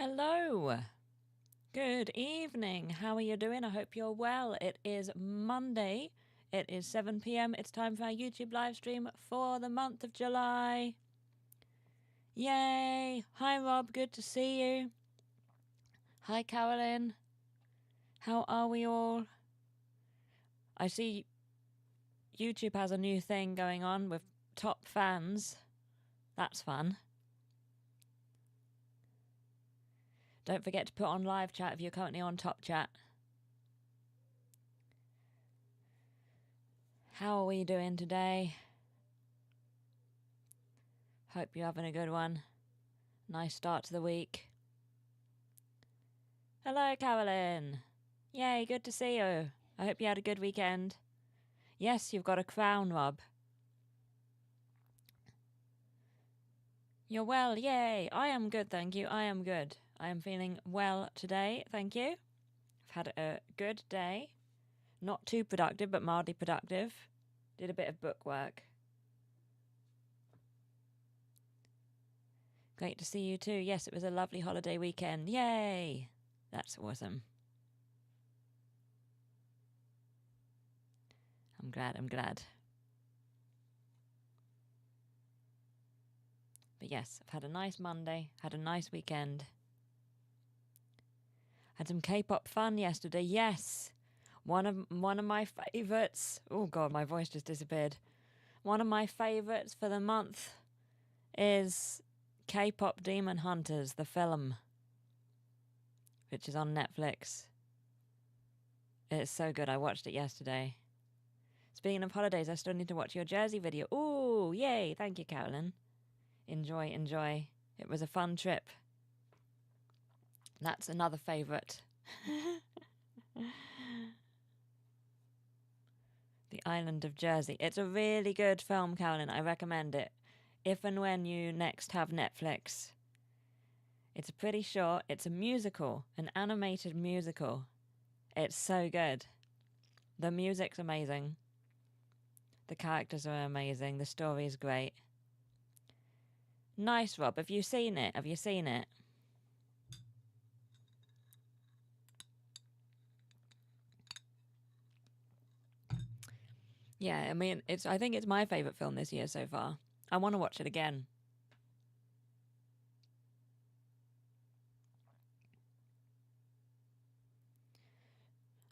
Hello. Good evening. How are you doing? I hope you're well. It is Monday. It is 7 p.m. It's time for our YouTube live stream for the month of July. Yay. Hi, Rob. Good to see you. Hi, Carolyn. How are we all? I see YouTube has a new thing going on with top fans. That's fun. Don't forget to put on live chat if you're currently on top chat. How are we doing today? Hope you're having a good one. Nice start to the week. Hello, Carolyn. Yay, good to see you. I hope you had a good weekend. Yes, you've got a crown, Rob. You're well, yay. I am good, thank you. I am good. I am feeling well today, thank you. I've had a good day. Not too productive, but mildly productive. Did a bit of book work. Great to see you too. Yes, it was a lovely holiday weekend. Yay! That's awesome. I'm glad. But yes, I've had a nice Monday, had a nice weekend. Had some K-pop fun yesterday. Yes, one of my favourites. Oh God, my voice just disappeared. One of my favourites for the month is K-pop Demon Hunters, the film, which is on Netflix. It's so good. I watched it yesterday. Speaking of holidays, I still need to watch your Jersey video. Ooh, yay! Thank you, Carolyn. Enjoy. It was a fun trip. That's another favourite. The Island of Jersey. It's a really good film, Carolyn. I recommend it. If and when you next have Netflix. It's pretty short. It's a musical, an animated musical. It's so good. The music's amazing. The characters are amazing. The story's great. Nice, Rob. Have you seen it? Yeah, I mean, I think it's my favourite film this year so far. I want to watch it again.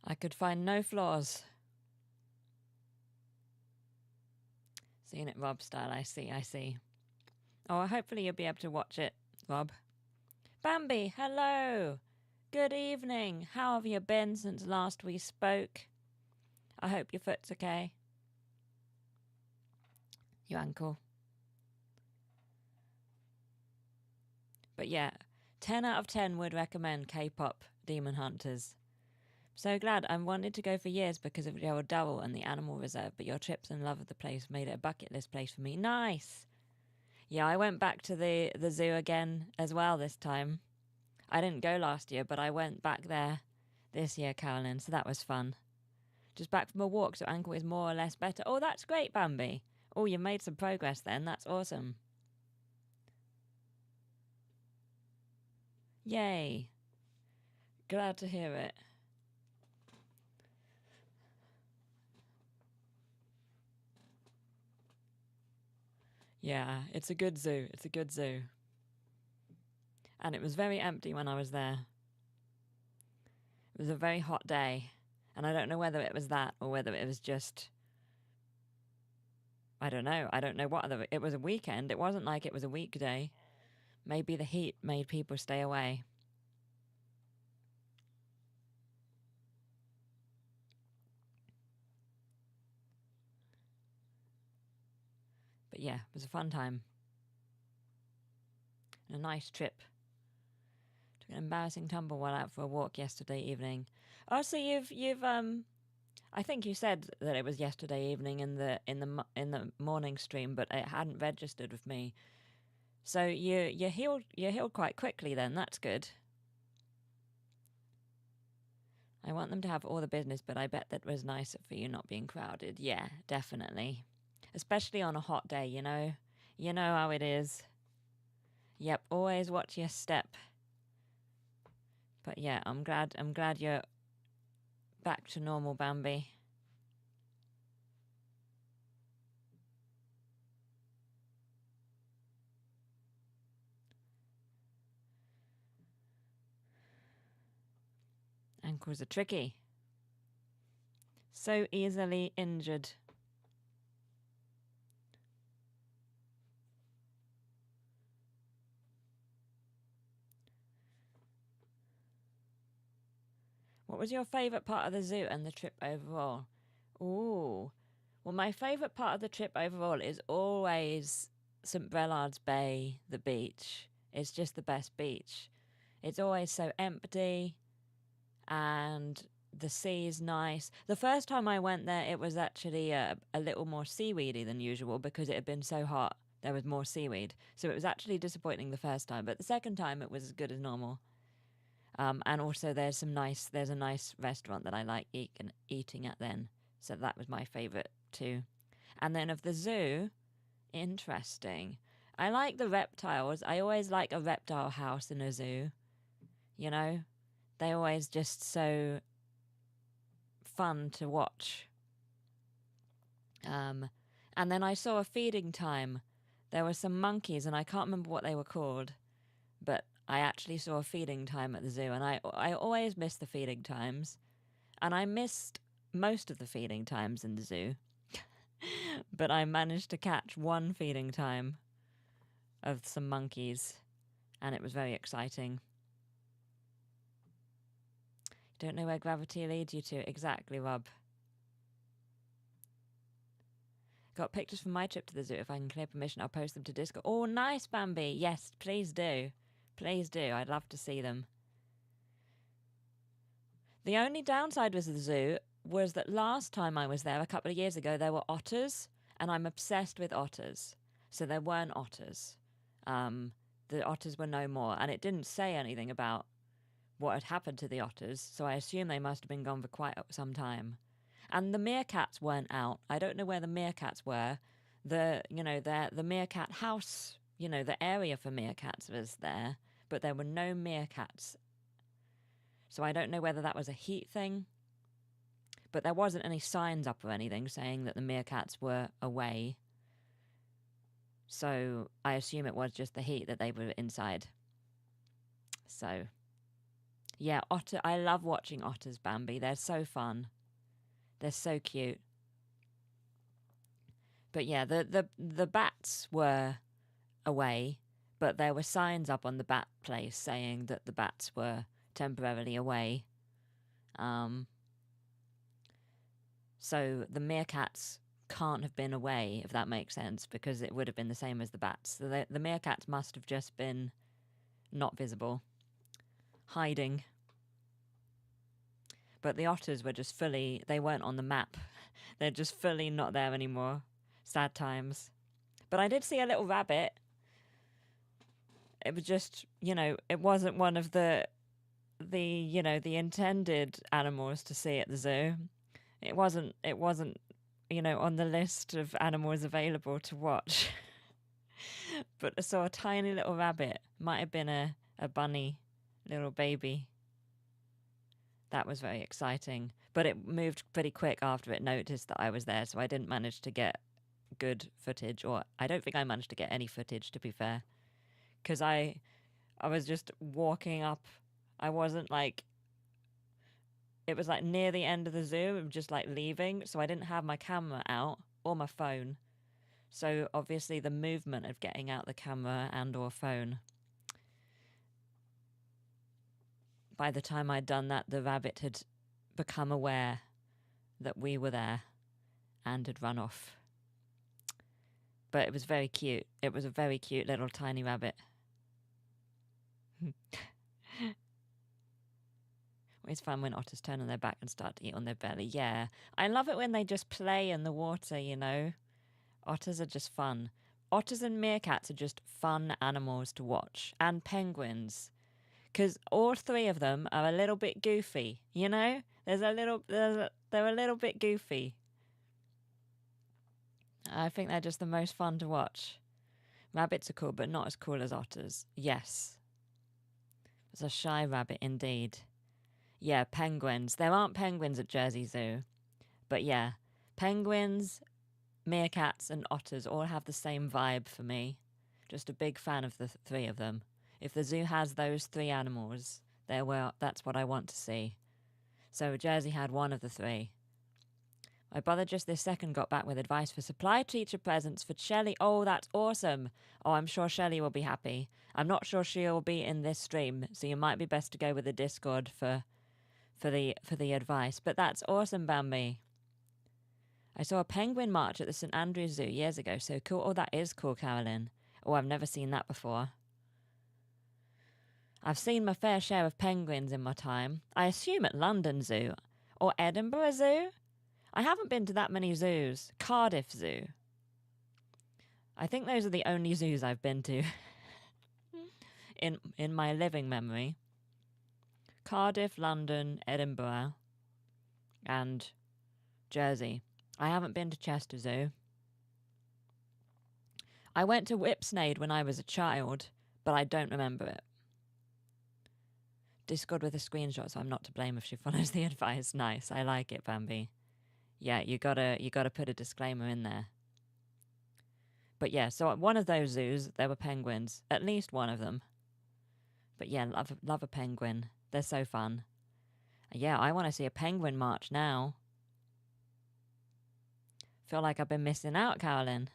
I could find no flaws. Seeing it Rob style, I see. Oh, hopefully you'll be able to watch it, Rob. Bambi, hello! Good evening. How have you been since last we spoke? I hope your foot's okay. Your ankle. But yeah, 10 out of 10 would recommend K-pop Demon Hunters. So glad. I wanted to go for years because of Gerald Durrell and the Animal Reserve, but your trips and love of the place made it a bucket list place for me. Nice! Yeah, I went back to the zoo again as well this time. I didn't go last year, but I went back there this year, Carolyn, so that was fun. Just back from a walk, so ankle is more or less better. Oh, that's great, Bambi. Oh, you made some progress then. That's awesome. Yay. Glad to hear it. Yeah, it's a good zoo. And it was very empty when I was there. It was a very hot day. And I don't know whether it was that or whether it was just... I don't know what other... It was a weekend. It wasn't like it was a weekday. Maybe the heat made people stay away. But yeah, it was a fun time. And a nice trip. Took an embarrassing tumble while out for a walk yesterday evening. Oh, so you've I think you said that it was yesterday evening in the morning stream, but it hadn't registered with me. So you healed quite quickly then. That's good. I want them to have all the business, but I bet that was nicer for you not being crowded. Yeah, definitely. Especially on a hot day, you know. You know how it is. Yep, always watch your step. But yeah, I'm glad you're back to normal, Bambi. Ankles are tricky. So easily injured. What was your favourite part of the zoo and the trip overall? Ooh. Well, my favourite part of the trip overall is always St. Brelard's Bay, the beach. It's just the best beach. It's always so empty and the sea's nice. The first time I went there, it was actually a little more seaweedy than usual because it had been so hot. There was more seaweed. So it was actually disappointing the first time, but the second time it was as good as normal. And also there's a nice restaurant that I like eating at then. So that was my favourite too. And then of the zoo, interesting. I like the reptiles. I always like a reptile house in a zoo. You know? They're always just so fun to watch. And then I saw a feeding time. There were some monkeys, and I can't remember what they were called, but I actually saw a feeding time at the zoo, and I always miss the feeding times, and I missed most of the feeding times in the zoo, but I managed to catch one feeding time of some monkeys, and it was very exciting. Don't know where gravity leads you to exactly, Rob. Got pictures from my trip to the zoo. If I can clear permission, I'll post them to Discord. Oh, nice, Bambi. Yes, please do. Please do. I'd love to see them. The only downside with the zoo was that last time I was there, a couple of years ago, there were otters, and I'm obsessed with otters. So there weren't otters. The otters were no more, and it didn't say anything about what had happened to the otters, so I assume they must have been gone for quite some time. And the meerkats weren't out. I don't know where the meerkats were. The meerkat house, the area for meerkats was there, but there were no meerkats. So I don't know whether that was a heat thing, but there wasn't any signs up or anything saying that the meerkats were away. So I assume it was just the heat that they were inside. So yeah, I love watching otters, Bambi. They're so fun. They're so cute. But yeah, the bats were away, but there were signs up on the bat place saying that the bats were temporarily away. So the meerkats can't have been away, if that makes sense, because it would have been the same as the bats. So the meerkats must have just been not visible, hiding. But the otters were just they weren't on the map. They're just fully not there anymore. Sad times. But I did see a little rabbit. It was just, it wasn't one of the intended animals to see at the zoo. It wasn't, on the list of animals available to watch. But I saw a tiny little rabbit. Might have been a bunny, little baby. That was very exciting. But it moved pretty quick after it noticed that I was there, so I didn't manage to get good footage, or I don't think I managed to get any footage, to be fair. Because I was just walking up. I wasn't it was near the end of the zoo, just leaving, so I didn't have my camera out or my phone. So obviously the movement of getting out the camera and or phone. By the time I'd done that, the rabbit had become aware that we were there and had run off. But it was very cute. It was a very cute little tiny rabbit. It's fun when otters turn on their back and start to eat on their belly. Yeah. I love it when they just play in the water, Otters are just fun. Otters and meerkats are just fun animals to watch. And penguins. Because all three of them are a little bit goofy, They're a little bit goofy. I think they're just the most fun to watch. Rabbits are cool, but not as cool as otters. Yes. It's a shy rabbit indeed. Yeah, penguins. There aren't penguins at Jersey Zoo. But yeah, penguins, meerkats, and otters all have the same vibe for me. Just a big fan of the three of them. If the zoo has those three animals, that's what I want to see. So Jersey had one of the three. My brother just this second got back with advice for supply teacher presents for Shelley. Oh, that's awesome. Oh, I'm sure Shelley will be happy. I'm not sure she'll be in this stream, so you might be best to go with the Discord for the advice. But that's awesome, Bambi. I saw a penguin march at the St Andrews Zoo years ago. So cool. Oh, that is cool, Carolyn. Oh, I've never seen that before. I've seen my fair share of penguins in my time. I assume at London Zoo or Edinburgh Zoo. I haven't been to that many zoos. Cardiff Zoo. I think those are the only zoos I've been to in my living memory. Cardiff, London, Edinburgh, and Jersey. I haven't been to Chester Zoo. I went to Whipsnade when I was a child, but I don't remember it. Discord with a screenshot, so I'm not to blame if she follows the advice. Nice, I like it, Bambi. Yeah, you gotta put a disclaimer in there. But yeah, so at one of those zoos, there were penguins. At least one of them. But yeah, love a penguin. They're so fun. Yeah, I want to see a penguin march now. Feel like I've been missing out, Carolyn.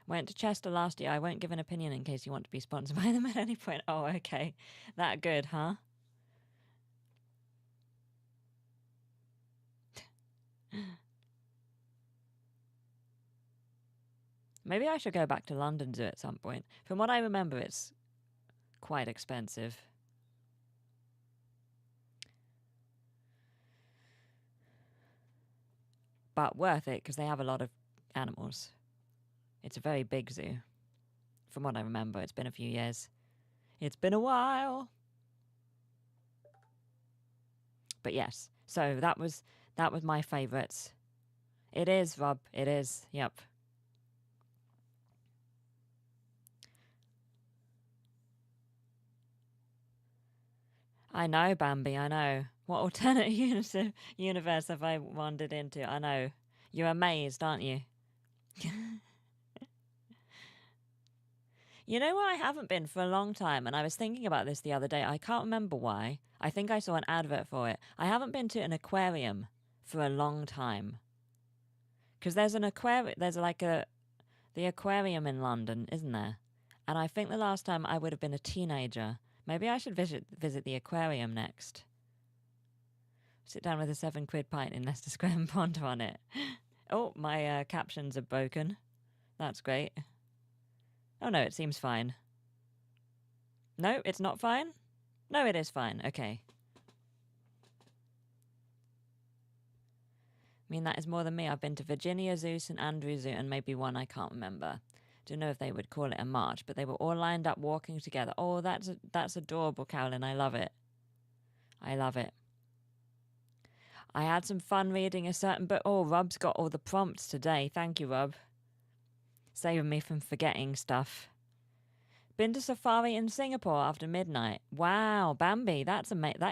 Went to Chester last year. I won't give an opinion in case you want to be sponsored by them at any point. Oh, okay. That good, huh? Maybe I should go back to London Zoo at some point. From what I remember, it's quite expensive. But worth it, because they have a lot of animals. It's a very big zoo. From what I remember, it's been a few years. It's been a while. But yes, so that was my favourites. It is, Rob. It is. Yep. I know, Bambi, I know. What alternate universe have I wandered into? I know. You're amazed, aren't you? You know where I haven't been for a long time, and I was thinking about this the other day. I can't remember why. I think I saw an advert for it. I haven't been to an aquarium for a long time. Because there's an aquarium, the aquarium in London, isn't there? And I think the last time I would have been a teenager. Maybe I should visit the aquarium next. Sit down with a £7 pint in Leicester Square and ponder on it. Oh, my captions are broken. That's great. Oh no, it seems fine. No, it's not fine? No, it is fine. Okay. I mean, that is more than me. I've been to Virginia Zoo, St Andrews Zoo, and maybe one I can't remember. Don't know if they would call it a march, but they were all lined up walking together. Oh, that's adorable, Carolyn. I love it. I love it. I had some fun reading a certain book. Oh, Rob's got all the prompts today. Thank you, Rob. Saving me from forgetting stuff. Been to safari in Singapore after midnight. Wow, Bambi, that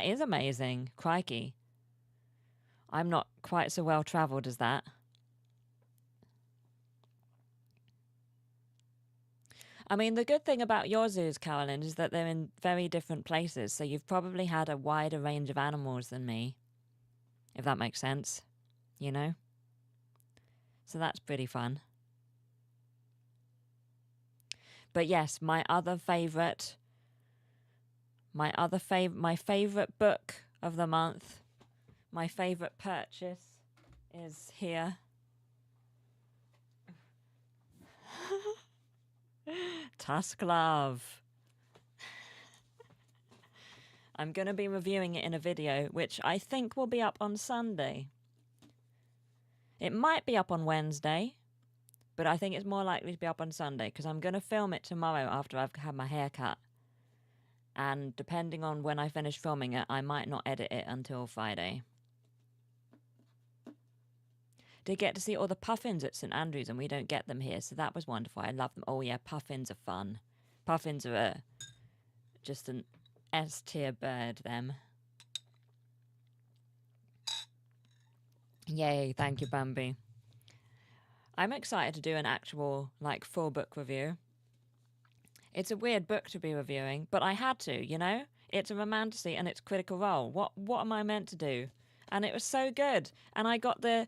is amazing. Crikey. I'm not quite so well travelled as that. I mean, the good thing about your zoos, Carolyn, is that they're in very different places, so you've probably had a wider range of animals than me, if that makes sense, you know? So that's pretty fun. But yes, my favourite book of the month, my favourite purchase is here. Tusk Love. I'm going to be reviewing it in a video, which I think will be up on Sunday. It might be up on Wednesday, but I think it's more likely to be up on Sunday because I'm going to film it tomorrow after I've had my hair cut. And depending on when I finish filming it, I might not edit it until Friday. Did get to see all the puffins at St Andrews, and we don't get them here, so that was wonderful. I love them. Oh yeah, puffins are fun. Puffins are just an S-tier bird, them. Yay, thank you, Bambi. I'm excited to do an actual, like, full book review. It's a weird book to be reviewing, but I had to, you know? It's a romantasy and it's Critical Role. What am I meant to do? And it was so good. And I got the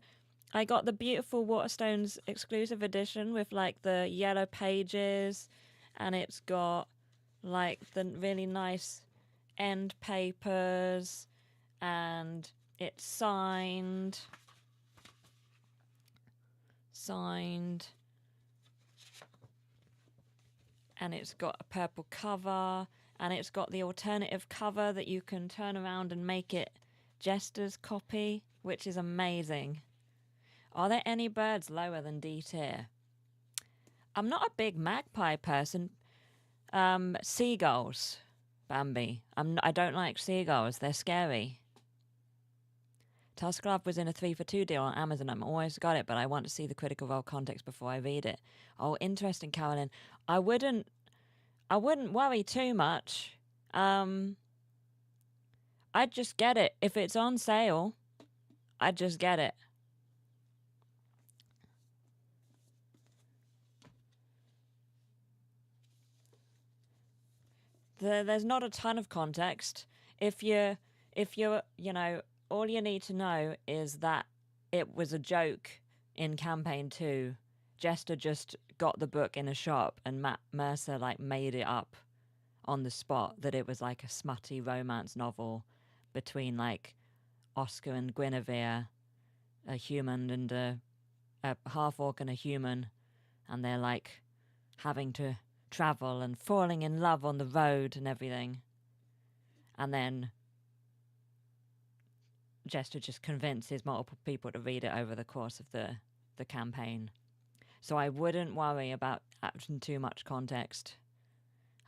beautiful Waterstones exclusive edition with like the yellow pages, and it's got like the really nice end papers, and it's signed, and it's got a purple cover, and it's got the alternative cover that you can turn around and make it Jester's copy, which is amazing. Are there any birds lower than D tier? I'm not a big magpie person. Seagulls, Bambi. I don't like seagulls. They're scary. Tusk Love was in a 3 for 2 deal on Amazon. I've always got it, but I want to see the Critical Role context before I read it. Oh, interesting, Carolyn. I wouldn't worry too much. I'd just get it. If it's on sale, I'd just get it. There's not a ton of context. If you're, you know, all you need to know is that it was a joke in campaign 2. Jester just got the book in a shop, and Matt Mercer like made it up on the spot that it was like a smutty romance novel between like Oscar and Guinevere, a human and a half orc and a human, and they're like having to travel and falling in love on the road and everything. And then Jester just convinces multiple people to read it over the course of the campaign. So I wouldn't worry about adding too much context.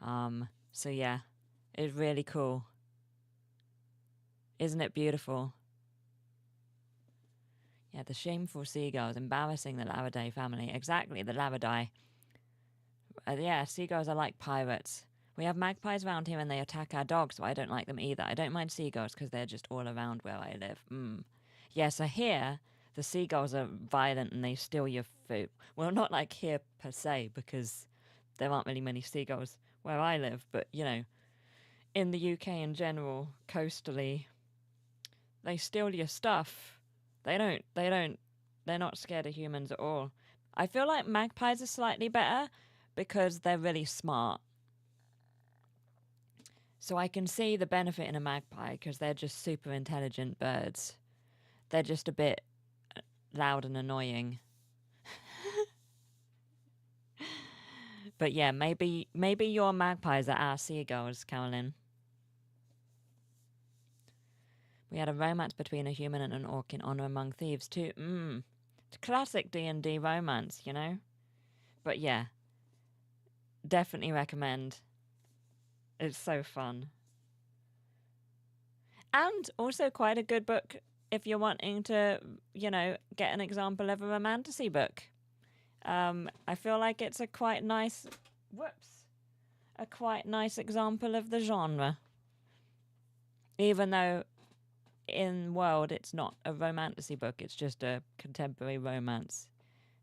So yeah, it's really cool. Isn't it beautiful? Yeah, the shameful seagulls embarrassing the Laraday family. Exactly, the Laraday. Yeah, seagulls are like pirates. We have magpies around here and they attack our dogs, so I don't like them either. I don't mind seagulls because they're just all around where I live. Yeah, so here, the seagulls are violent and they steal your food. Well, not like here per se, because there aren't really many seagulls where I live, but, you know, in the UK in general, coastally, they steal your stuff. They're not scared of humans at all. I feel like magpies are slightly better because they're really smart. So I can see the benefit in a magpie because they're just super intelligent birds. They're just a bit loud and annoying. But yeah, maybe your magpies are our seagulls, Carolyn. We had a romance between a human and an orc in Honor Among Thieves too. It's a classic D&D romance, you know? But yeah, definitely recommend. It's so fun. And also quite a good book if you're wanting to, you know, get an example of a romantasy book. I feel like it's a quite nice example of the genre. Even though in World it's not a romantasy book, it's just a contemporary romance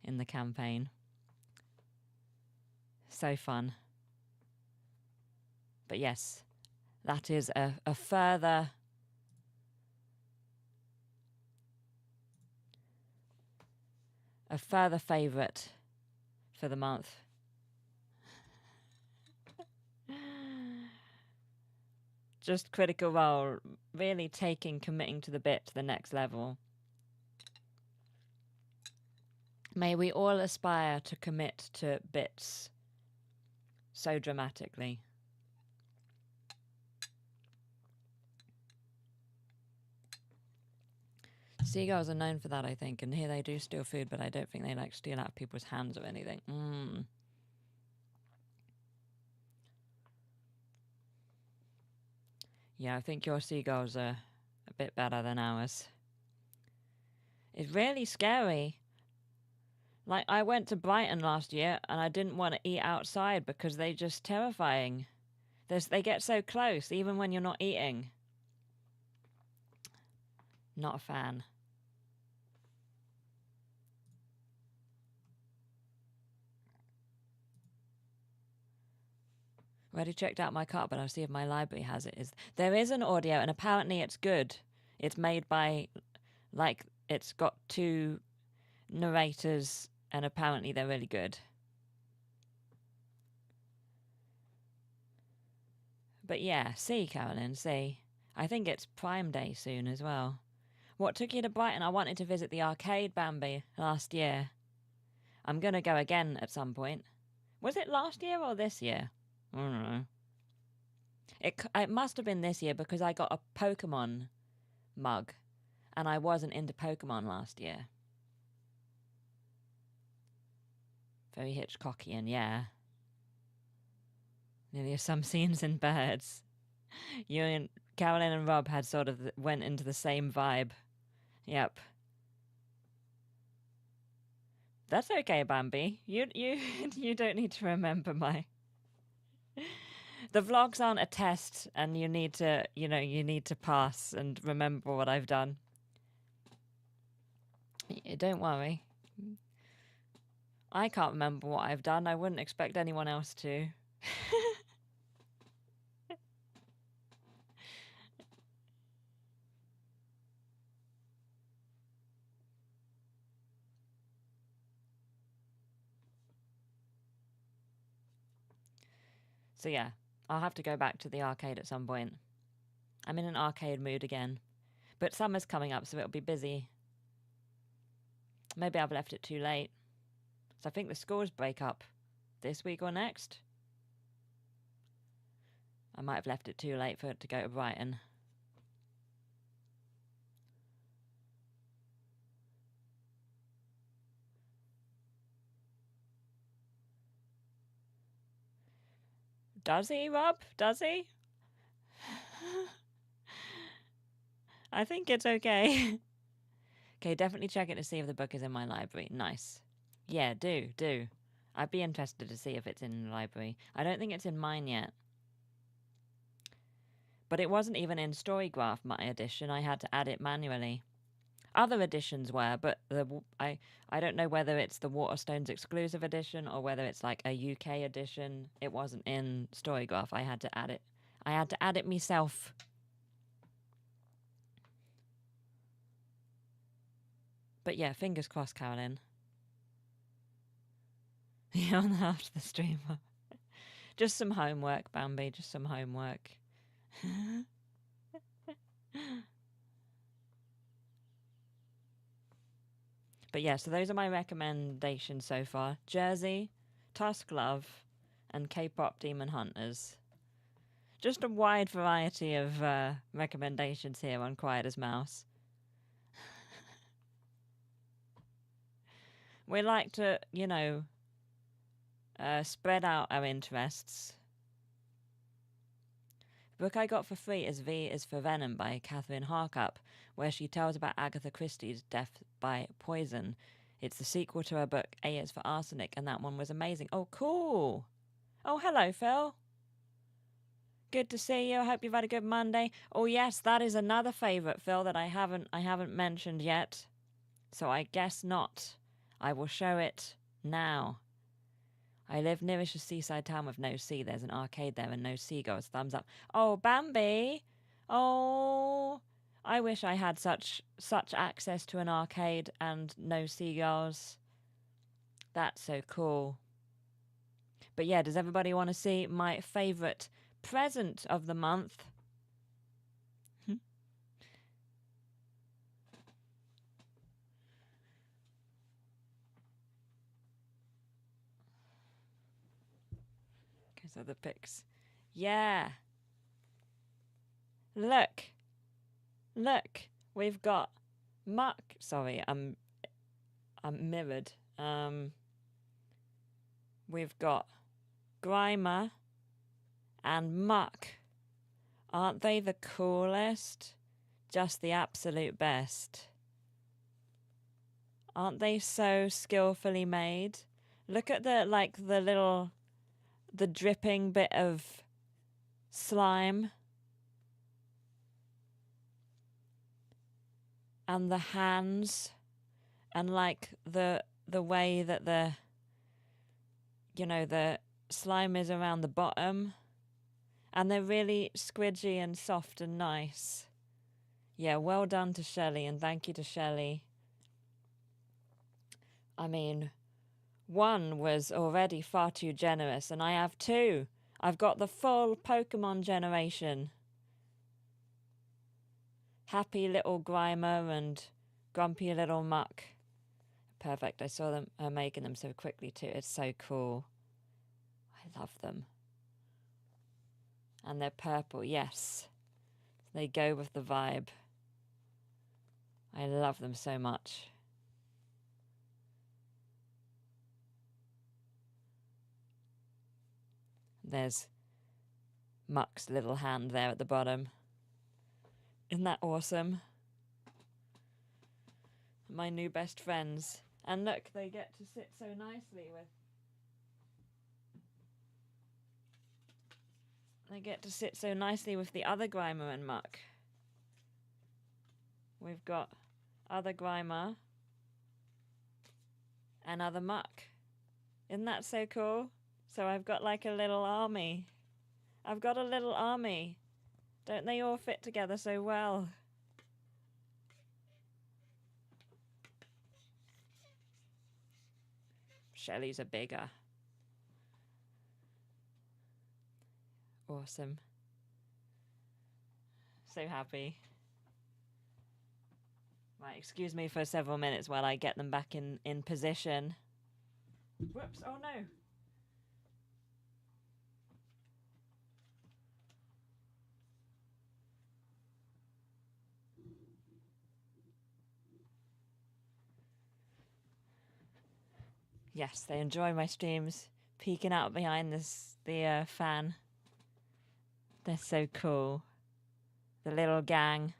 in the campaign. So fun. But yes, that is a further favourite for the month. Just Critical Role, really committing to the bit to the next level. May we all aspire to commit to bits so dramatically. Seagulls are known for that, I think, and here they do steal food, but I don't think they like steal out of people's hands or anything. Yeah, I think your seagulls are a bit better than ours. It's really scary. Like, I went to Brighton last year and I didn't want to eat outside because they're just terrifying. They get so close, even when you're not eating. Not a fan. Already checked out my cart, but I'll see if my library has it. There is an audio, and apparently it's good. It's made by, like, it's got 2 narrators, and apparently they're really good. But yeah, see, Carolyn, see. I think it's Prime Day soon as well. What took you to Brighton? I wanted to visit the arcade, Bambi, last year. I'm going to go again at some point. Was it last year or this year? I don't know. It must have been this year because I got a Pokemon mug and I wasn't into Pokemon last year. Very Hitchcockian, yeah. Nearly some scenes in Birds. You and Carolyn and Rob had sort of went into the same vibe. Yep. That's okay, Bambi. You don't need to remember my. The vlogs aren't a test, and you need to pass and remember what I've done. Don't worry. I can't remember what I've done. I wouldn't expect anyone else to. So yeah, I'll have to go back to the arcade at some point. I'm in an arcade mood again. But summer's coming up, so it'll be busy. Maybe I've left it too late. So I think the schools break up this week or next. I might have left it too late for it to go to Brighton. Does he, Rob? Does he? I think it's okay. Okay, definitely check it to see if the book is in my library. Nice. Yeah, do. I'd be interested to see if it's in the library. I don't think it's in mine yet. But it wasn't even in Storygraph, my edition. I had to add it manually. Other editions were, but I don't know whether it's the Waterstones exclusive edition or whether it's like a UK edition. It wasn't in Storygraph. I had to add it. I had to add it myself. But yeah, fingers crossed, Carolyn. You're on after the stream. Just some homework, Bambi. Just some homework. But yeah, so those are my recommendations so far. Jersey, Tusk Love, and K-pop Demon Hunters. Just a wide variety of recommendations here on Quiet as Mouse. We like to, spread out our interests. The book I got for free is V is for Venom by Catherine Harkup, where she tells about Agatha Christie's death by poison. It's the sequel to her book A is for Arsenic, and that one was amazing. Oh, cool. Oh, hello, Phil. Good to see you. I hope you've had a good Monday. Oh, yes, that is another favourite, Phil, that I haven't mentioned yet. So I guess not. I will show it now. I live nearish a seaside town with no sea. There's an arcade there and no seagulls. Thumbs up. Oh, Bambi. Oh, I wish I had such access to an arcade and no seagulls. That's so cool. But yeah, does everybody want to see my favourite present of the month? Because of the pics. Yeah. Look. We've got Muck. Sorry, I'm mirrored. We've got Grimer and Muck. Aren't they the coolest? Just the absolute best. Aren't they so skillfully made? Look at the dripping bit of slime. And the hands. And like the way that the slime is around the bottom. And they're really squidgy and soft and nice. Yeah, well done to Shelley, and thank you to Shelley. I mean, one was already far too generous, and I have two. I've got the full Pokemon generation. Happy little Grimer and grumpy little Muck. Perfect, I saw them making them so quickly too. It's so cool. I love them. And they're purple, yes. They go with the vibe. I love them so much. There's Muck's little hand there at the bottom. Isn't that awesome? My new best friends. And look, they get to sit so nicely with... They get to sit so nicely with the other Grimer and Muck. We've got other Grimer and other Muck. Isn't that so cool? So I've got like a little army. I've got a little army. Don't they all fit together so well? Shelley's a bigger. Awesome. So happy. Right, excuse me for several minutes while I get them back in position. Whoops, oh no. Yes, they enjoy my streams, peeking out behind the fan. They're so cool. The little gang.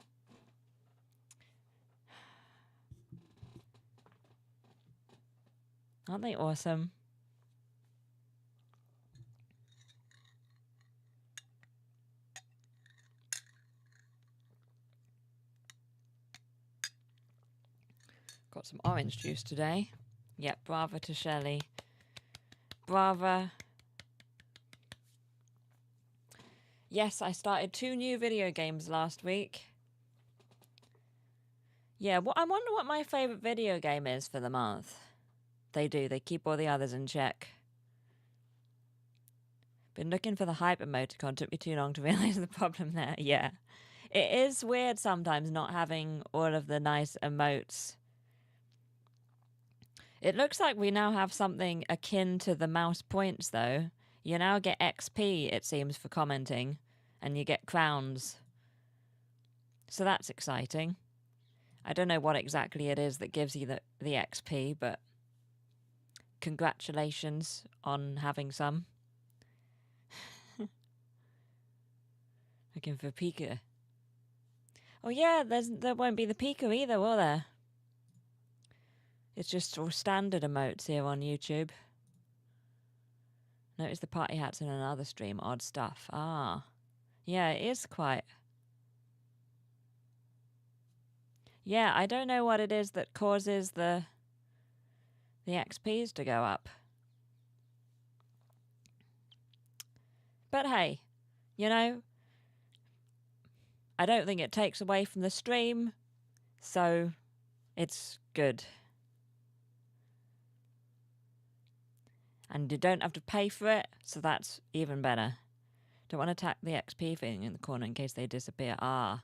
Aren't they awesome? Got some orange juice today. Yep, brava to Shelley. Brava. Yes, I started 2 new video games last week. Yeah, I wonder what my favourite video game is for the month. They keep all the others in check. Been looking for the hype emoticon, took me too long to realise the problem there. Yeah. It is weird sometimes not having all of the nice emotes. It looks like we now have something akin to the mouse points, though. You now get XP, it seems, for commenting, and you get crowns. So that's exciting. I don't know what exactly it is that gives you the XP, but congratulations on having some. Looking for Pika. Oh yeah, there won't be the Pika either, will there? It's just all standard emotes here on YouTube. Notice the party hats in another stream. Odd stuff. Ah. Yeah, it is quite... Yeah, I don't know what it is that causes the XPs to go up. But hey, you know, I don't think it takes away from the stream, so it's good. And you don't have to pay for it, so that's even better. Don't want to tap the XP thing in the corner in case they disappear. Ah.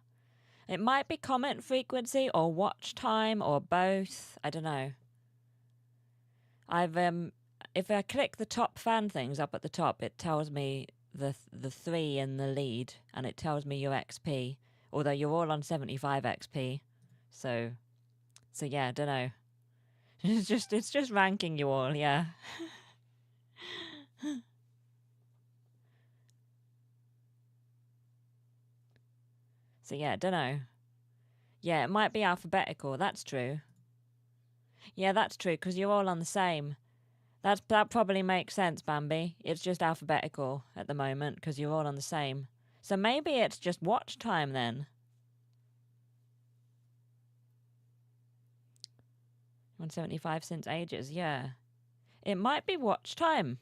It might be comment frequency or watch time or both. I don't know. If I click the top fan things up at the top, it tells me the 3 in the lead, and it tells me your XP. Although you're all on 75 XP, so yeah, I don't know. It's just ranking you all, yeah. So yeah, don't know. Yeah, it might be alphabetical. That's true. Yeah, that's true, because you're all on the same. That probably makes sense, Bambi. It's just alphabetical at the moment, because you're all on the same. So maybe it's just watch time then. 175 since ages, yeah. It might be watch time.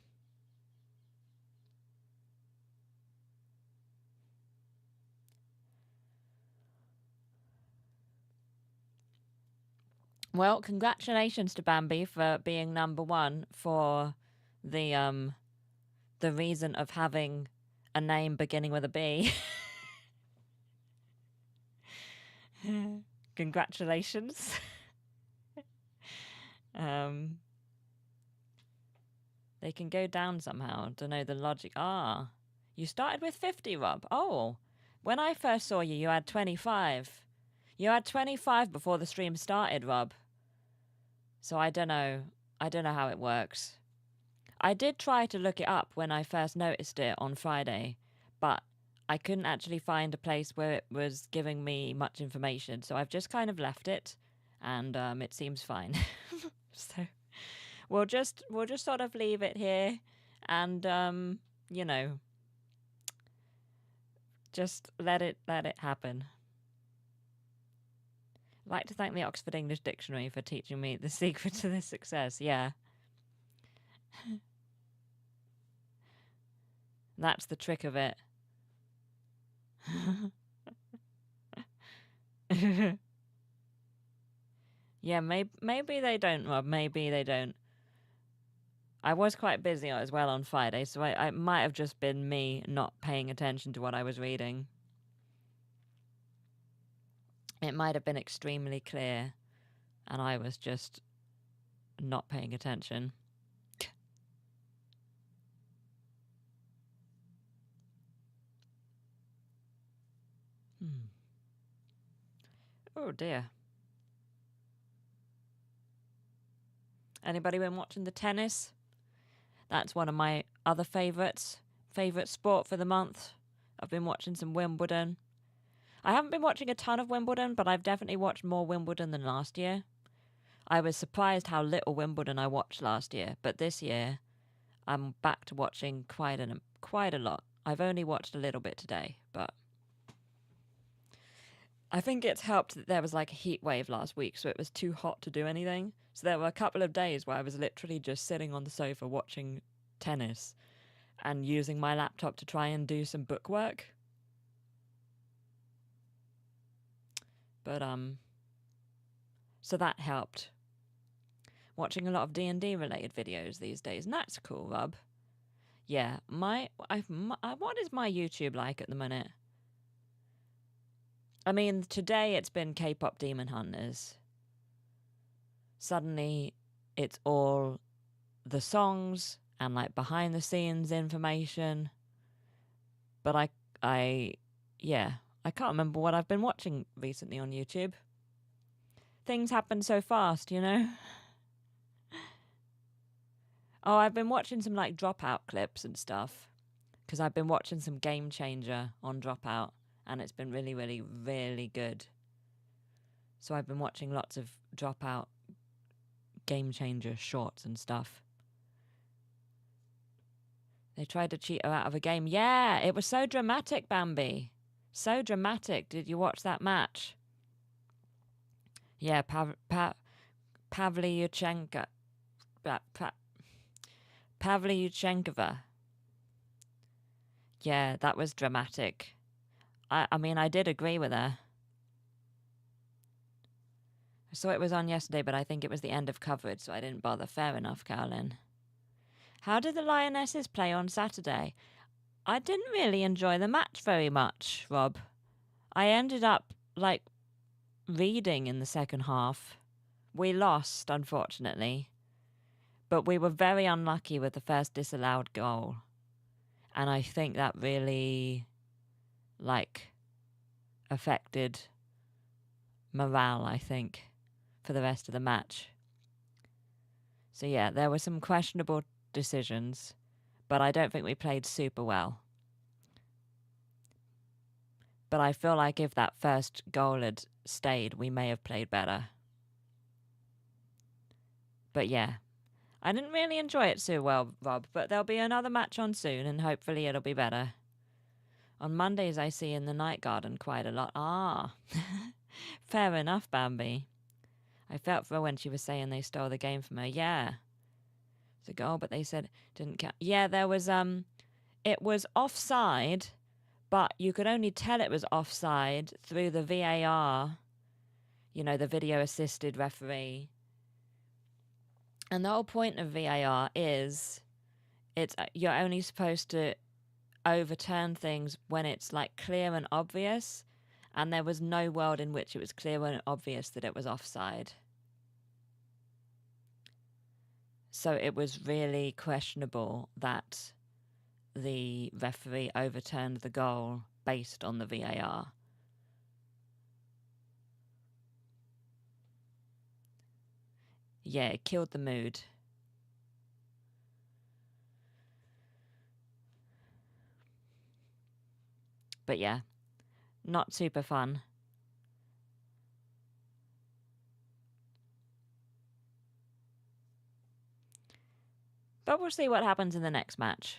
Well, congratulations to Bambi for being number one for the reason of having a name beginning with a B. Congratulations. They can go down somehow. Don't know the logic. Ah, you started with 50, Rob. Oh, when I first saw you, you had 25. You had 25 before the stream started, Rob. So I don't know. I don't know how it works. I did try to look it up when I first noticed it on Friday, but I couldn't actually find a place where it was giving me much information. So I've just kind of left it, and it seems fine. So we'll just sort of leave it here, and you know, just let it happen. I'd like to thank the Oxford English Dictionary for teaching me the secret to this success. Yeah. That's the trick of it. Yeah, maybe they don't, Rob. Maybe they don't. I was quite busy as well on Friday, so I might have just been me not paying attention to what I was reading. It might have been extremely clear, and I was just not paying attention. Oh dear. Anybody been watching the tennis? That's one of my other favourites. Favourite sport for the month. I've been watching some Wimbledon. I haven't been watching a ton of Wimbledon, but I've definitely watched more Wimbledon than last year. I was surprised how little Wimbledon I watched last year, but this year I'm back to watching quite a lot. I've only watched a little bit today, but I think it's helped that there was like a heat wave last week, so it was too hot to do anything. So there were a couple of days where I was literally just sitting on the sofa watching tennis and using my laptop to try and do some book work. But so that helped. Watching a lot of D&D related videos these days, and that's cool, Rob. Yeah, what is my YouTube like at the minute? I mean, today it's been K-pop Demon Hunters. Suddenly, it's all the songs and like behind the scenes information. But I can't remember what I've been watching recently on YouTube. Things happen so fast, you know? Oh, I've been watching some like Dropout clips and stuff. Because I've been watching some Game Changer on Dropout. And it's been really, really, really good. So I've been watching lots of Dropout Game Changer shorts and stuff. They tried to cheat her out of a game. Yeah, it was so dramatic, Bambi. So dramatic. Did you watch that match? Yeah, Pavlyuchenko. Pavlyuchenkova. Yeah, that was dramatic. I mean, I did agree with her. I saw it was on yesterday, but I think it was the end of coverage, so I didn't bother. Fair enough, Carolyn. How did the Lionesses play on Saturday? I didn't really enjoy the match very much, Rob. I ended up, like, reading in the second half. We lost, unfortunately. But we were very unlucky with the first disallowed goal. And I think that really, like, affected morale, I think, for the rest of the match. So yeah, there were some questionable decisions, but I don't think we played super well. But I feel like if that first goal had stayed, we may have played better. But yeah, I didn't really enjoy it so well, Rob, but there'll be another match on soon, and hopefully it'll be better. On Mondays, I see in the night garden quite a lot. Ah, fair enough, Bambi. I felt for her when she was saying they stole the game from her. Yeah. It's a goal, but they said didn't count. Yeah, there was, it was offside, but you could only tell it was offside through the VAR, you know, the video assisted referee. And the whole point of VAR is you're only supposed to overturn things when it's like clear and obvious, and there was no world in which it was clear and obvious that it was offside. So it was really questionable that the referee overturned the goal based on the VAR. Yeah, it killed the mood. But yeah, not super fun. But we'll see what happens in the next match.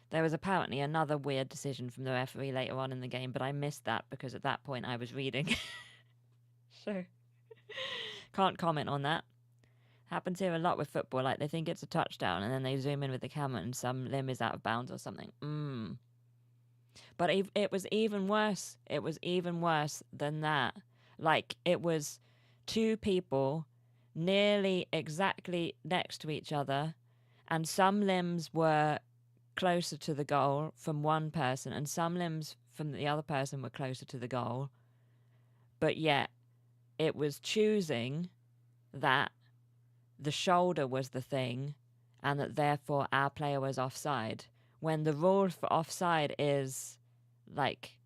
There was apparently another weird decision from the referee later on in the game, but I missed that because at that point I was reading. So, can't comment on that. Happens here a lot with football. Like, they think it's a touchdown, and then they zoom in with the camera and some limb is out of bounds or something. But it was even worse. It was even worse than that. Like, it was two people nearly exactly next to each other, and some limbs were closer to the goal from one person, and some limbs from the other person were closer to the goal. But yet, it was choosing that the shoulder was the thing and that therefore our player was offside, when the rule for offside is like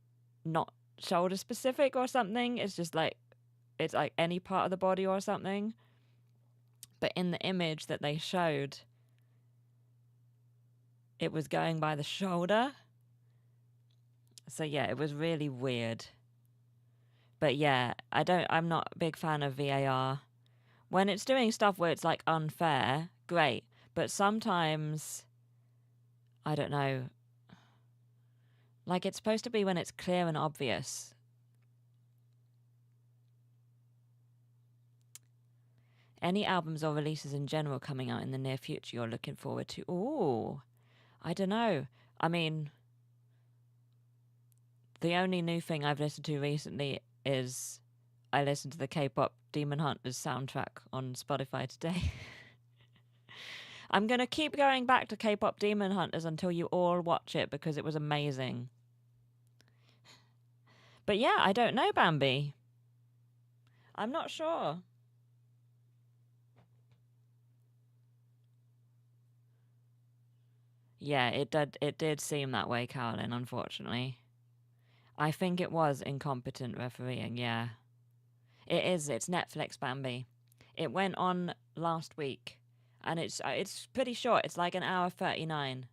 not shoulder specific or something. It's just like, it's like any part of the body or something. But in the image that they showed, it was going by the shoulder. So yeah, it was really weird. But yeah, I'm not a big fan of VAR. When it's doing stuff where it's like unfair, great. But sometimes, I don't know, like it's supposed to be when it's clear and obvious. Any albums or releases in general coming out in the near future you're looking forward to? Ooh, I don't know. I mean, the only new thing I've listened to recently is I listened to the K-pop Demon Hunters soundtrack on Spotify today. I'm going to keep going back to K-pop Demon Hunters until you all watch it because it was amazing. But yeah, I don't know, Bambi. I'm not sure. Yeah, it did seem that way, Carolyn, unfortunately. I think it was incompetent refereeing, yeah. It's Netflix, Bambi. It went on last week, and it's pretty short. It's like an hour 39.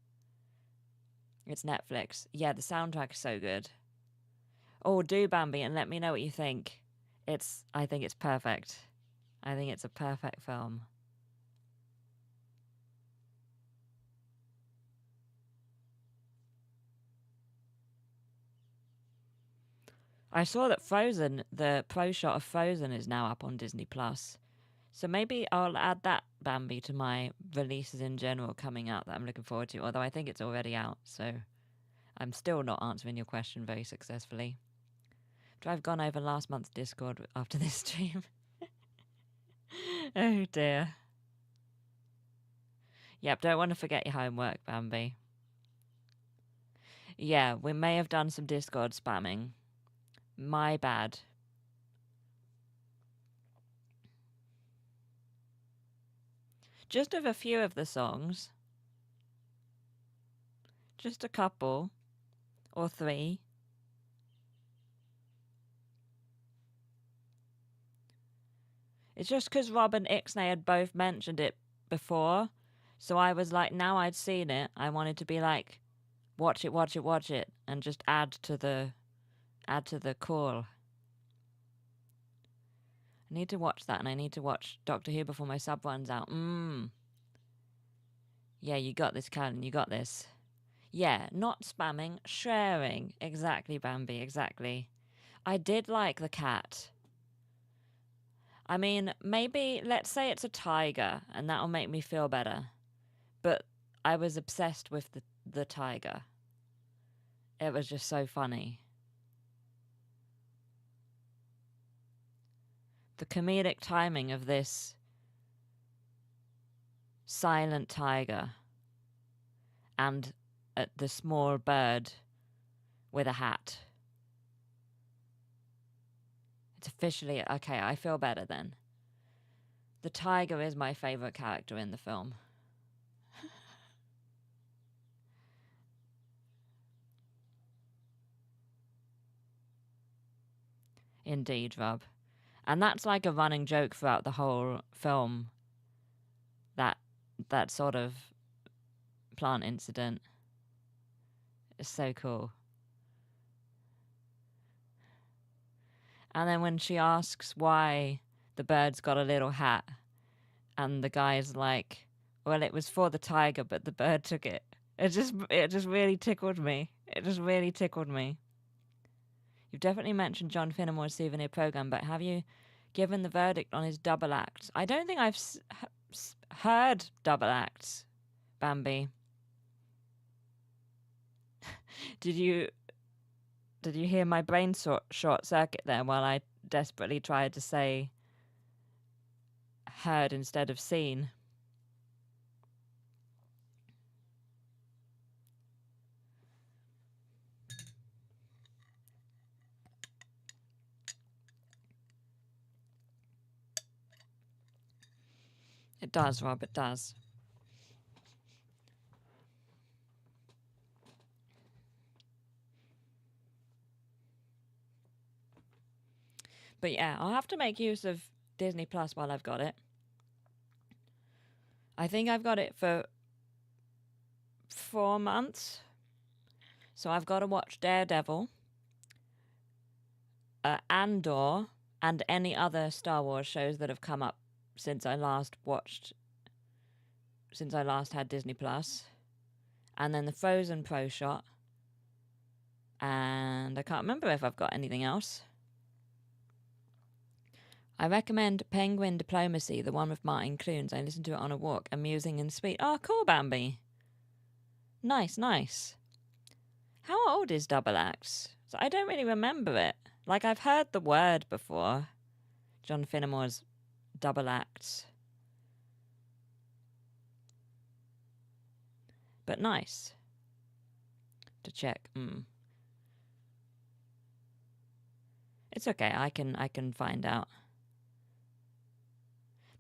It's Netflix. Yeah, the soundtrack is so good. Oh, do Bambi and let me know what you think. I think it's perfect. I think it's a perfect film. I saw that Frozen, the pro shot of Frozen, is now up on Disney Plus. So maybe I'll add that, Bambi, to my releases in general coming out that I'm looking forward to, although I think it's already out, so I'm still not answering your question very successfully. After I've gone over last month's Discord after this stream. Oh dear. Yep, don't want to forget your homework, Bambi. Yeah, we may have done some Discord spamming. My bad. Just of a few of the songs. Just a couple. Or 3. It's just because Rob and Ixnay had both mentioned it before. So I was like, now I'd seen it, I wanted to be like, watch it, and just add to the call. I need to watch that, and I need to watch Doctor Who before my sub runs out. Yeah, you got this, Callan. You got this. Yeah, not spamming, sharing. Exactly, Bambi, exactly. I did like the cat. I mean, maybe, let's say it's a tiger, and that'll make me feel better. But I was obsessed with the tiger. It was just so funny. The comedic timing of this silent tiger and the small bird with a hat. It's officially okay. I feel better then. The tiger is my favorite character in the film. Indeed, Rob. And that's like a running joke throughout the whole film. That sort of plant incident. It's so cool. And then when she asks why the bird's got a little hat, and the guy's like, well, it was for the tiger, but the bird took it. It just really tickled me. It just really tickled me. You've definitely mentioned John Finnemore's souvenir program, but have you given the verdict on his double acts? I don't think I've heard double acts, Bambi. Did you hear my brain short circuit there while I desperately tried to say heard instead of seen? It does, Rob, it does. But yeah, I'll have to make use of Disney Plus while I've got it. I think I've got it for 4 months. So I've got to watch Daredevil, Andor, and any other Star Wars shows that have come up since I last had Disney Plus. And then the Frozen Pro Shot. And I can't remember if I've got anything else. I recommend Penguin Diplomacy, the one with Martin Clunes. I listened to it on a walk. Amusing and sweet. Oh, cool, Bambi. Nice, nice. How old is Double Axe? So I don't really remember it. Like, I've heard the word before. John Finnemore's Double Acts. But nice. To check. It's okay. I can find out.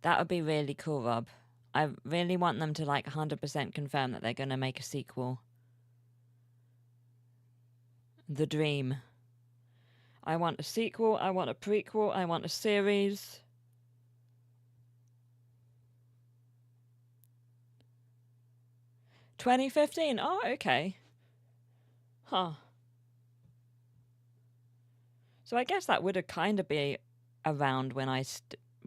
That would be really cool, Rob. I really want them to 100% confirm that they're going to make a sequel. The dream. I want a sequel, I want a prequel, I want a series. $2015. Oh, okay. Huh. So I guess that would have kind of be around when I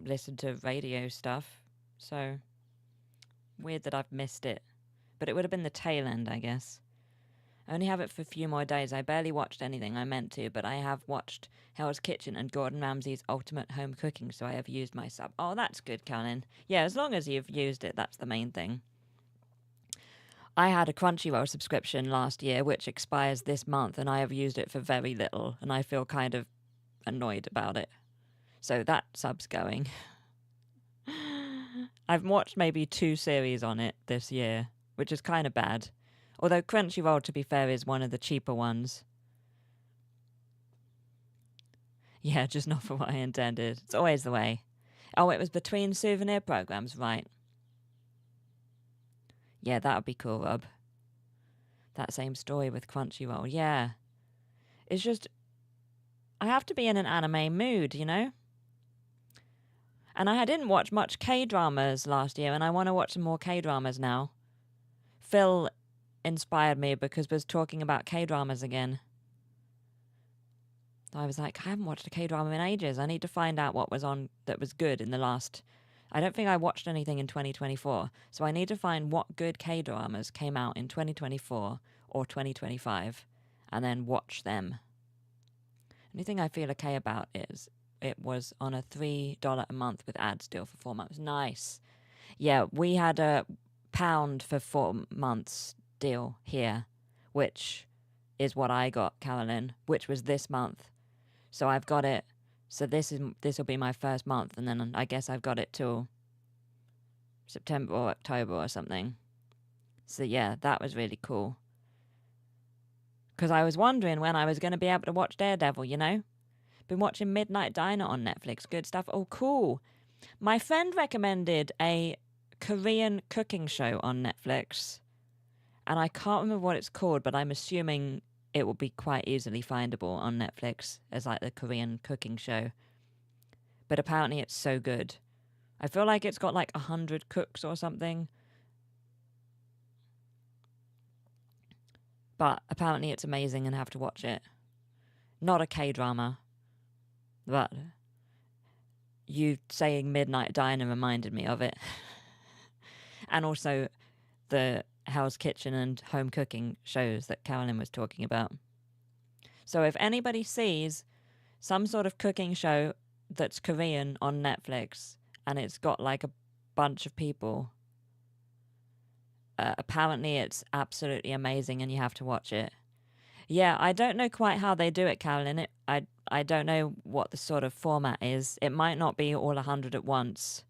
listened to radio stuff. So weird that I've missed it. But it would have been the tail end, I guess. I only have it for a few more days. I barely watched anything. I meant to, but I have watched Hell's Kitchen and Gordon Ramsay's Ultimate Home Cooking, so I have used my sub. Oh, that's good, Callan. Yeah, as long as you've used it, that's the main thing. I had a Crunchyroll subscription last year, which expires this month, and I have used it for very little, and I feel kind of annoyed about it. So that sub's going. I've watched maybe 2 series on it this year, which is kind of bad. Although Crunchyroll, to be fair, is one of the cheaper ones. Yeah, just not for what I intended. It's always the way. Oh, it was between souvenir programs, right? Yeah, that would be cool, Rob. That same story with Crunchyroll. Yeah. It's just, I have to be in an anime mood, you know? And I didn't watch much K-dramas last year, and I want to watch some more K-dramas now. Phil inspired me because we was talking about K-dramas again. I was like, I haven't watched a K-drama in ages. I need to find out what was on that was good in the last... I don't think I watched anything in 2024. So I need to find what good K-dramas came out in 2024 or 2025 and then watch them. Only thing I feel okay about is it was on a $3 a month with ads deal for 4 months. Nice. Yeah, we had a £1 for 4 months deal here, which is what I got, Carolyn, which was this month. So I've got it. So this will be my first month, and then I guess I've got it till September or October or something. So yeah, that was really cool. Because I was wondering when I was going to be able to watch Daredevil, you know? Been watching Midnight Diner on Netflix. Good stuff. Oh, cool. My friend recommended a Korean cooking show on Netflix. And I can't remember what it's called, but I'm assuming it will be quite easily findable on Netflix as like the Korean cooking show. But apparently it's so good. I feel like it's got like 100 cooks or something. But apparently it's amazing and I have to watch it. Not a K-drama. But you saying Midnight Diner reminded me of it. And also the Hell's Kitchen and home cooking shows that Carolyn was talking about. So if anybody sees some sort of cooking show that's Korean on Netflix and it's got like a bunch of people, apparently it's absolutely amazing and you have to watch it. Yeah, I don't know quite how they do it, Carolyn. I don't know what the sort of format is. It might not be all 100 at once.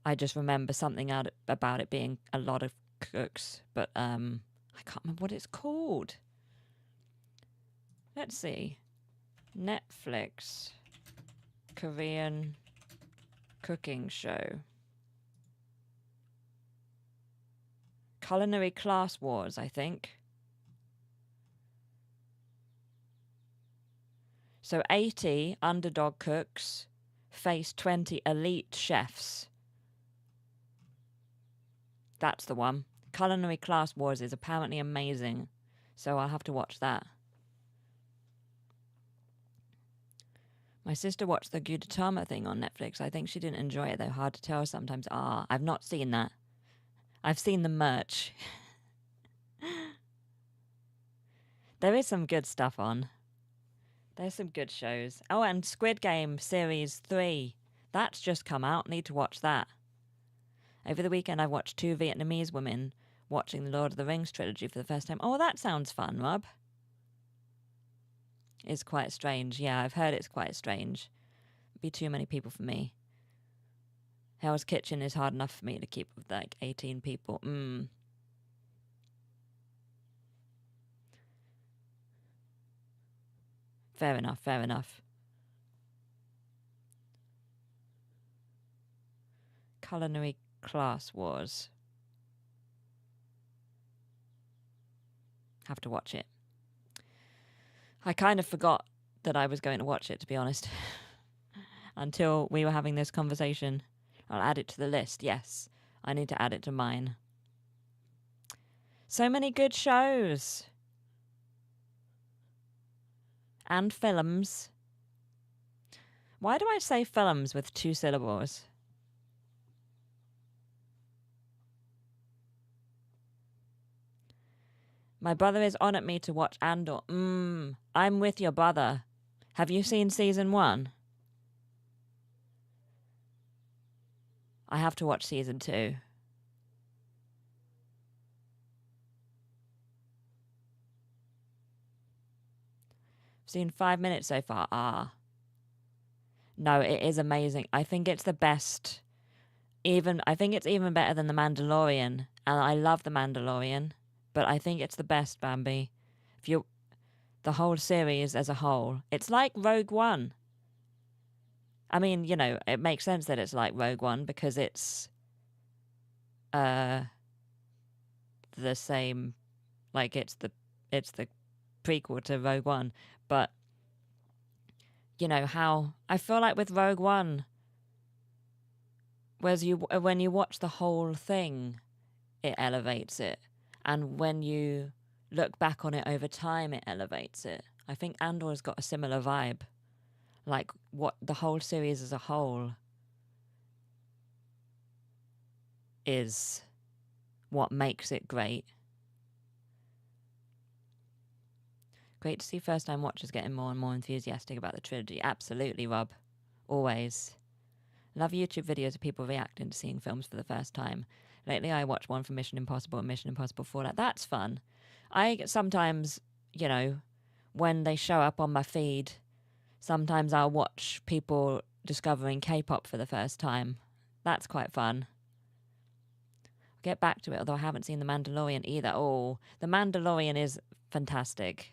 I just remember something about it being a lot of cooks, but I can't remember what it's called. Let's see. Netflix Korean cooking show. Culinary Class Wars, I think. So 80 underdog cooks face 20 elite chefs. That's the one. Culinary Class Wars is apparently amazing, so I'll have to watch that. My sister watched the Gudetama thing on Netflix. I think she didn't enjoy it, though. Hard to tell sometimes. I've not seen that. I've seen the merch. There is some good stuff on. There's some good shows. Oh, and Squid Game Series 3. That's just come out. Need to watch that. Over the weekend, I watched 2 Vietnamese women watching the Lord of the Rings trilogy for the first time. Oh, that sounds fun, Rob. It's quite strange. Yeah, I've heard it's quite strange. Be too many people for me. Hell's Kitchen is hard enough for me to keep with like 18 people. Fair enough, fair enough. Culinary Class Wars. Have to watch it. I kind of forgot that I was going to watch it, to be honest. Until we were having this conversation. I'll add it to the list, yes. I need to add it to mine. So many good shows. And films. Why do I say films with 2 syllables? My brother is on at me to watch Andor. I'm with your brother. Have you seen season 1? I have to watch season 2. I've seen 5 minutes so far. No, it is amazing. I think it's the best. I think it's even better than The Mandalorian. And I love The Mandalorian. But I think it's the best, Bambi. The whole series as a whole. It's like Rogue One. I mean, you know, it makes sense that it's like Rogue One because it's the same, like it's the prequel to Rogue One. But you know how I feel like with Rogue One, when you watch the whole thing, it elevates it. And when you look back on it over time, it elevates it. I think Andor's got a similar vibe. Like, what the whole series as a whole is what makes it great. Great to see first-time watchers getting more and more enthusiastic about the trilogy. Absolutely, Rob. Always. Love YouTube videos of people reacting to seeing films for the first time. Lately, I watched one for Mission Impossible and Mission Impossible Fallout. That's fun. I sometimes, you know, when they show up on my feed, sometimes I'll watch people discovering K-pop for the first time. That's quite fun. I'll get back to it, although I haven't seen The Mandalorian either. Oh, The Mandalorian is fantastic.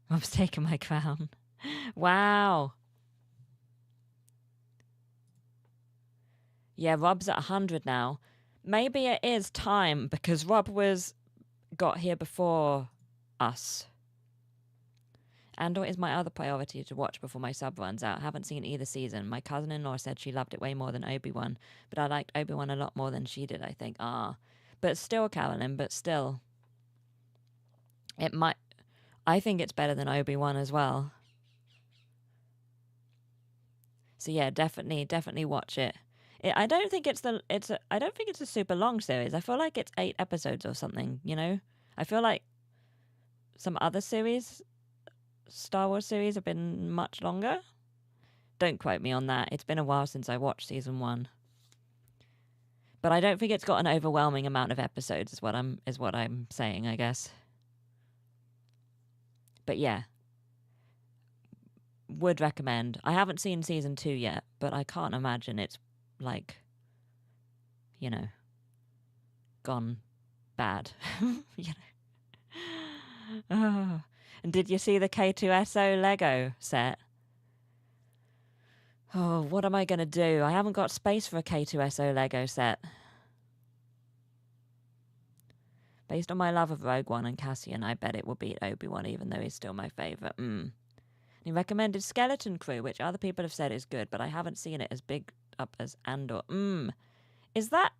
Rob's taking my crown. Wow. Yeah, Rob's at 100 now. Maybe it is time because Rob got here before us. Andor is my other priority to watch before my sub runs out. Haven't seen either season. My cousin-in-law said she loved it way more than Obi-Wan, but I liked Obi-Wan a lot more than she did, I think. But still, Carolyn, but still. It might... I think it's better than Obi-Wan as well. So yeah, definitely watch it. I don't think it's a super long series. I feel like it's 8 episodes or something, you know? I feel like some other series, Star Wars series, have been much longer. Don't quote me on that. It's been a while since I watched season 1. But I don't think it's got an overwhelming amount of episodes is what I'm saying, I guess. But yeah. Would recommend. I haven't seen season 2 yet, but I can't imagine it's like, you know, gone bad. You know. And did you see the K2SO Lego set? Oh, what am I going to do? I haven't got space for a K2SO Lego set. Based on my love of Rogue One and Cassian, I bet it will beat Obi-Wan, even though he's still my favourite. He recommended Skeleton Crew, which other people have said is good, but I haven't seen it as big up as Andor. Is that...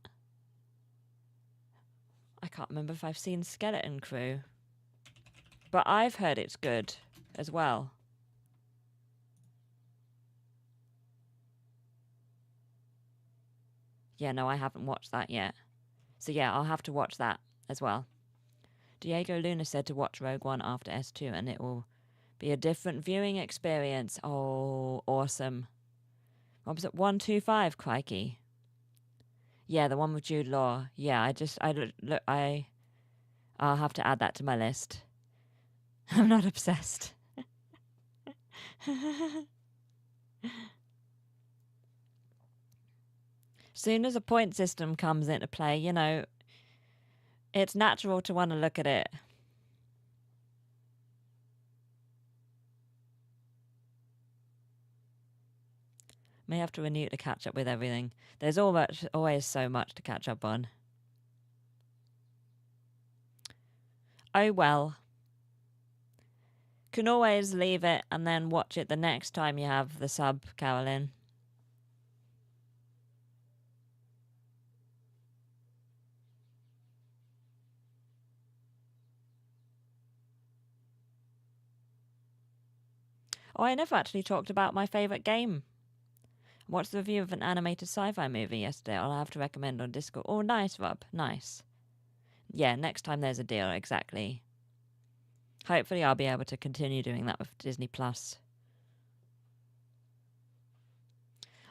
I can't remember if I've seen Skeleton Crew. But I've heard it's good as well. Yeah, no, I haven't watched that yet. So yeah, I'll have to watch that as well. Diego Luna said to watch Rogue One after S2 and it will be a different viewing experience. Oh, awesome. Rob's at 125, crikey. Yeah, the one with Jude Law. Yeah, I'll have to add that to my list. I'm not obsessed. Soon as a point system comes into play, you know, it's natural to want to look at it. May have to renew to catch up with everything. There's always so much to catch up on. Oh well. Can always leave it and then watch it the next time you have the sub, Carolyn. Oh, I never actually talked about my favourite game. I watched the review of an animated sci-fi movie yesterday. I'll have to recommend on Discord. Oh, nice, Rob. Nice. Yeah, next time there's a deal, exactly. Hopefully I'll be able to continue doing that with Disney+.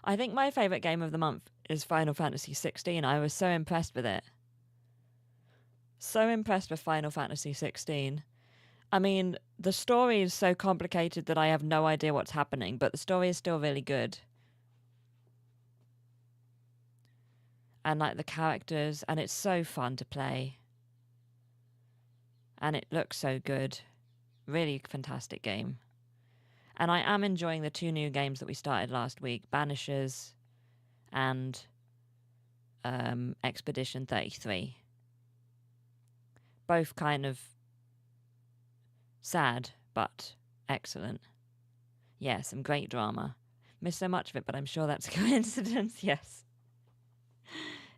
I think my favourite game of the month is Final Fantasy 16. I was so impressed with it. So impressed with Final Fantasy 16. I mean, the story is so complicated that I have no idea what's happening, but the story is still really good. And, like, the characters, and it's so fun to play. And it looks so good. Really fantastic game. And I am enjoying the 2 new games that we started last week, Banishers and Expedition 33. Both kind of sad, but excellent. Yeah, some great drama. Missed so much of it, but I'm sure that's a coincidence, yes.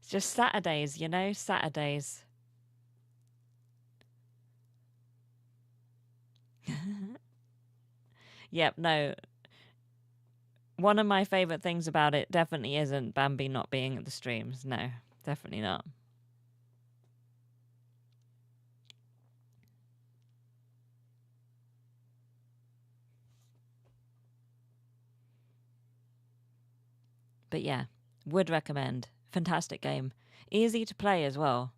It's just Saturdays, you know, Saturdays. Yep, no. One of my favourite things about it definitely isn't Bambi not being at the streams. No, definitely not. But yeah, would recommend. Fantastic game. Easy to play as well.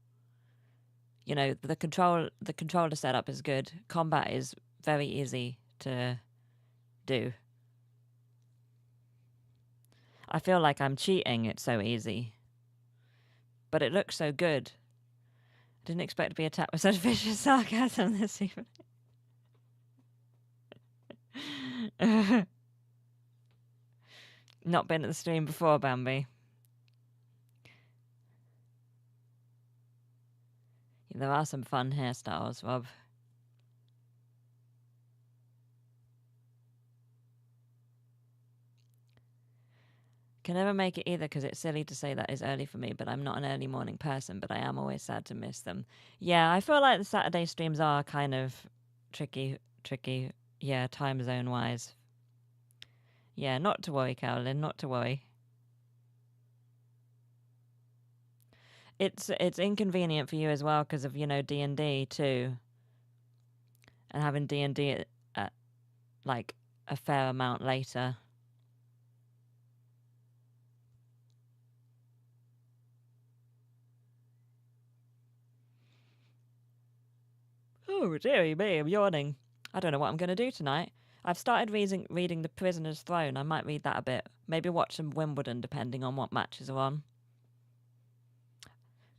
You know, the controller setup is good. Combat is very easy to do. I feel like I'm cheating, it's so easy. But it looks so good. I didn't expect to be attacked with such vicious sarcasm this evening. Not been at the stream before, Bambi. There are some fun hairstyles, Rob. Can never make it either because it's silly to say that is early for me, but I'm not an early morning person, but I am always sad to miss them. Yeah, I feel like the Saturday streams are kind of tricky, yeah, time zone wise. Yeah, not to worry, Carolyn, not to worry. It's inconvenient for you as well because of, you know, D&D too. And having D&D at like a fair amount later. Oh, dearie me, I'm yawning. I don't know what I'm going to do tonight. I've started reading The Prisoner's Throne. I might read that a bit. Maybe watch some Wimbledon, depending on what matches are on.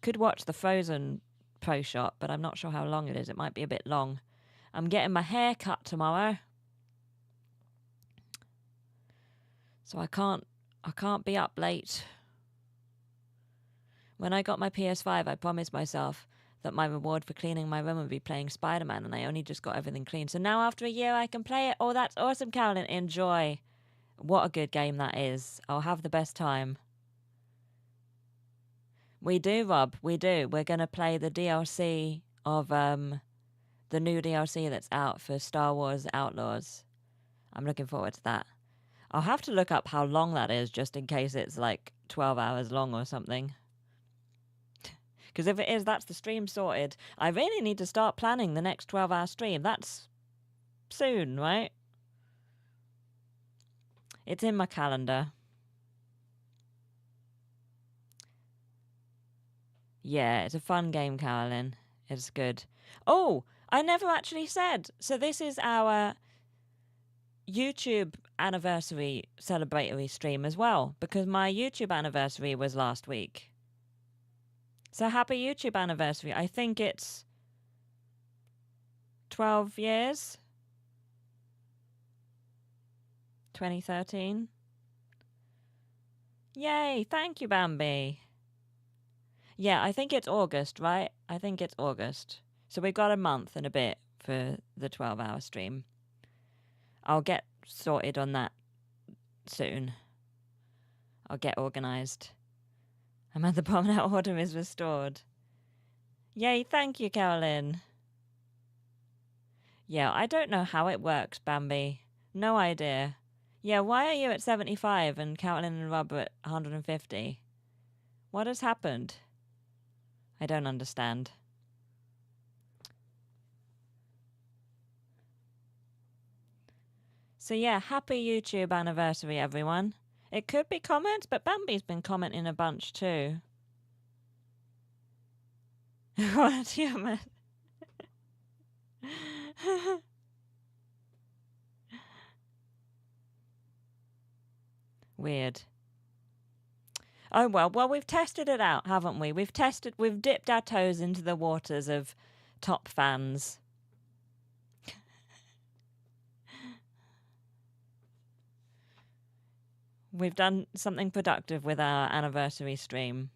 Could watch the Frozen Pro Shot, but I'm not sure how long it is. It might be a bit long. I'm getting my hair cut tomorrow. So I can't be up late. When I got my PS5, I promised myself that my reward for cleaning my room would be playing Spider-Man, and I only just got everything clean. So now after a year, I can play it. Oh, that's awesome, Carolyn. Enjoy. What a good game that is. I'll have the best time. We do, Rob. We do. We're going to play the DLC of the new DLC that's out for Star Wars Outlaws. I'm looking forward to that. I'll have to look up how long that is just in case it's like 12 hours long or something. Because if it is, that's the stream sorted. I really need to start planning the next 12-hour stream. That's soon, right? It's in my calendar. Yeah, it's a fun game, Carolyn. It's good. Oh, I never actually said. So this is our YouTube anniversary celebratory stream as well, because my YouTube anniversary was last week. So happy YouTube anniversary. I think it's 12 years. 2013. Yay, thank you, Bambi. Yeah, I think it's August, right? I think it's August. So we've got a month and a bit for the 12-hour stream. I'll get sorted on that soon. I'll get organised. Amanda Promenade order is restored. Yay, thank you, Carolyn. Yeah, I don't know how it works, Bambi. No idea. Yeah, why are you at 75 and Carolyn and Rob at 150? What has happened? I don't understand. So yeah, happy YouTube anniversary, everyone. It could be comments, but Bambi's been commenting a bunch too. What you meant? Weird. Oh well, we've tested it out, haven't we? We've dipped our toes into the waters of top fans. We've done something productive with our anniversary stream.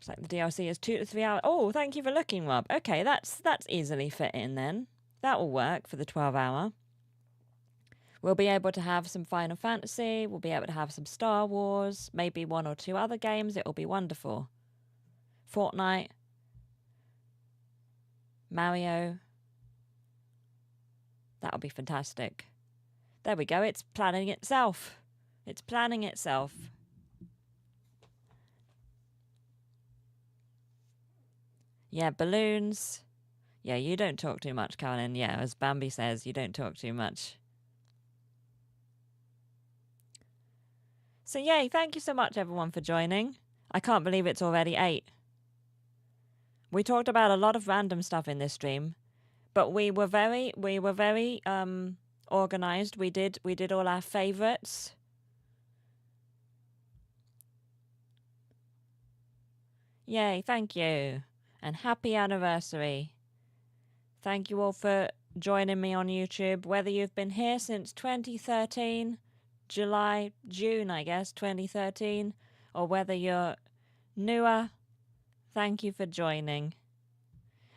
It's like the DLC is 2 to 3 hours. Oh, thank you for looking, Rob. Okay, that's easily fit in then. That will work for the 12-hour. We'll be able to have some Final Fantasy. We'll be able to have some Star Wars. Maybe 1 or 2 other games. It'll be wonderful. Fortnite. Mario. That'll be fantastic. There we go. It's planning itself. It's planning itself. Yeah, balloons. Yeah, you don't talk too much, Carolyn. Yeah, as Bambi says, you don't talk too much. So yay, thank you so much everyone for joining. I can't believe it's already 8. We talked about a lot of random stuff in this stream, but we were very organized. We did all our favorites. Yay, thank you. And happy anniversary. Thank you all for joining me on YouTube, whether you've been here since 2013, June, I guess, 2013, or whether you're newer. Thank you for joining.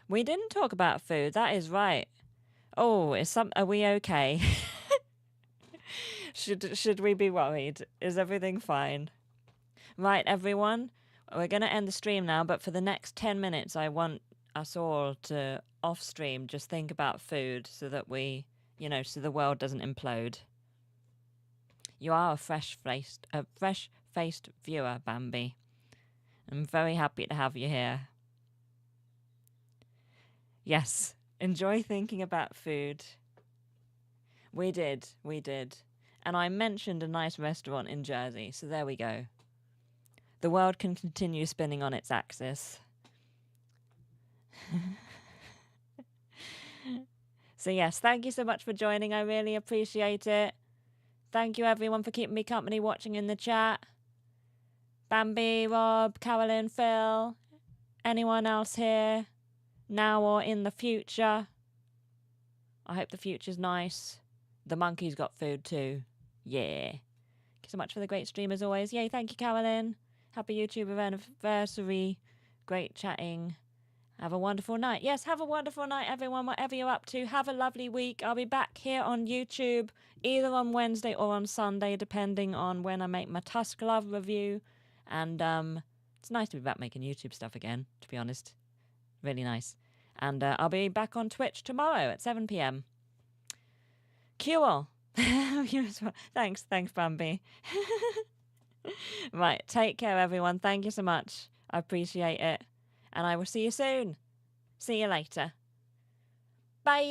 We didn't talk about food, that is right. Oh, are we okay? Should we be worried? Is everything fine? Right, everyone, we're going to end the stream now, but for the next 10 minutes, I want us all to off stream just think about food so that we, so the world doesn't implode. You are a fresh-faced viewer, Bambi. I'm very happy to have you here. Yes, enjoy thinking about food. We did. And I mentioned a nice restaurant in Jersey, so there we go. The world can continue spinning on its axis. So yes, thank you so much for joining. I really appreciate it. Thank you everyone for keeping me company watching in the chat. Bambi, Rob, Carolyn, Phil, anyone else here, now or in the future. I hope the future's nice. The monkey's got food too. Yeah. Thank you so much for the great stream as always. Yay, thank you, Carolyn. Happy YouTube anniversary. Great chatting. Have a wonderful night. Yes, have a wonderful night, everyone, whatever you're up to. Have a lovely week. I'll be back here on YouTube either on Wednesday or on Sunday, depending on when I make my Tusk Love review. And it's nice to be back making YouTube stuff again, to be honest. Really nice. And I'll be back on Twitch tomorrow at 7 p.m. Cool. Thanks, Bambi. Right, take care, everyone. Thank you so much. I appreciate it. And I will see you soon. See you later. Bye.